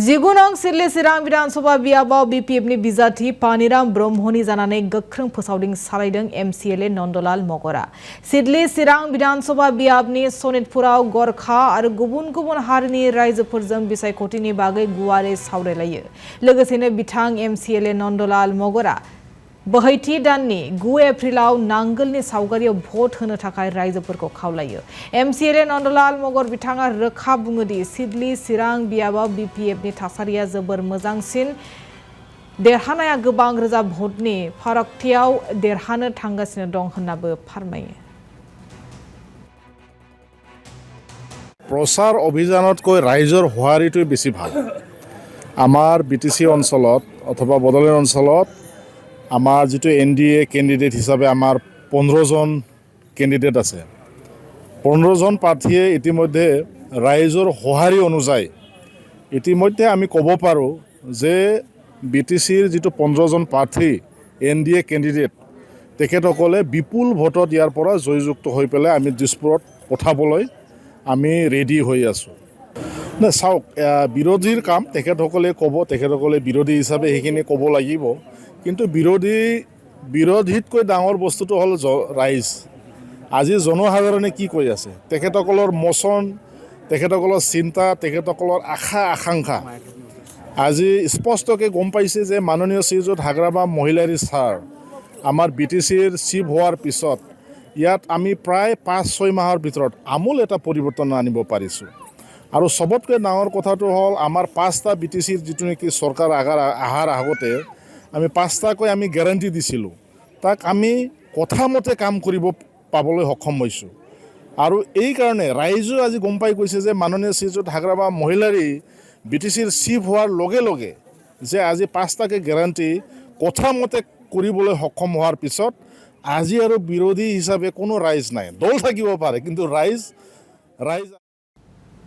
जिगुनং Sidley चिरां विधानसभा बियाबाव BPFनि बिजाथि पानिराम ब्रह्मनि जानानै गोख्रों फोसावदिं सालायदों MCLA नन्दलाल मगरा। सिडले चिरां विधानसभा बियाबनि सनितपुराव गरखा आरो गुबुन गुबुन हारिनि रायजोफोरजों बिसायख'थिनि बागै गुवारै सावरायलायो। लोगोसेनो बिथां MCLA नन्दलाल मगरा बहैथि दाननि 9 एप्रिलाव नांगोलनि सावगारियाव भट होनो थाखाय रायजोफोरखौ खावलायो। MCLA नन्दलाल मगर बिथाङा रोखा बुङोदि सिडली चिरां बियाबाव BPFनि थासारिया जोबोर मोजांसिन, देरहानाया गोबां रोजा भटनि फारागथियाव देरहानो थांगासिनो दं होननाबो फोरमायो। प्रचार अभियानतকৈ राइजर होवारिটো बेছি ভাল। আমাৰ BTC অঞ্চলত অথবা বড়োলেণ্ড অঞ্চলত আমাৰ যেটো NDA কেণ্ডিডেট হিচাপে আমাৰ 15 জন কেণ্ডিডেট আছে। 15 জন প্ৰাৰ্থীয়ে ইতিমধ্যে ৰাইজৰ হোৱাৰি অনুযায়ী ইতিমধ্যে আমি ক'ব পাৰো যে BTCৰ যেটো 15 জন প্ৰাৰ্থী NDA কেণ্ডিডেট তেখেতসকলে বিপুল ভোটত ইয়াৰ পৰা জয়যুক্ত হৈ পেলাই আমি দিছপুৰত পঠাবলৈ আমি ৰেডি হৈ আছো। না চাওক, বিৰোধীৰ কাম তেখেতসকলে ক'ব, তেখেতসকলে বিৰোধী হিচাপে সেইখিনি ক'ব লাগিব। কিন্তু বিৰোধীতকৈ ডাঙৰ বস্তুটো হ'ল ৰাইজ। আজি জনসাধাৰণে কি কৈ আছে, তেখেতসকলৰ মোচন, তেখেতসকলৰ চিন্তা, তেখেতসকলৰ আশা আকাংক্ষা আজি স্পষ্টকৈ গম পাইছে যে মাননীয় শ্ৰীযুত হাগ্ৰাবাম মহিলাৰী ছাৰ আমাৰ BTCৰ চিফ হোৱাৰ পিছত ইয়াত আমি প্ৰায় 5-6 মাহৰ ভিতৰত আমূল এটা পৰিৱৰ্তন আনিব পাৰিছোঁ। আৰু সবতকৈ ডাঙৰ কথাটো হ'ল আমাৰ 5টা BTCৰ যিটো নেকি চৰকাৰ আহাৰ আগতে আমি 5টাকৈ আমি গ্যাৰান্টি দিছিলোঁ, তাক আমি কথামতে কাম কৰিব পাবলৈ সক্ষম হৈছোঁ। আৰু এই কাৰণে ৰাইজে আজি গম পাই গৈছে যে মাননীয় শ্ৰীযুত হাগ্ৰাবাম মহিলাৰী BTCৰ চিফ হোৱাৰ লগে লগে যে আজি 5টাকৈ গ্যাৰান্টি কথামতে কৰিবলৈ সক্ষম হোৱাৰ পিছত আজি আৰু বিৰোধী হিচাপে কোনো ৰাইজ নাই। দল থাকিব পাৰে কিন্তু ৰাইজ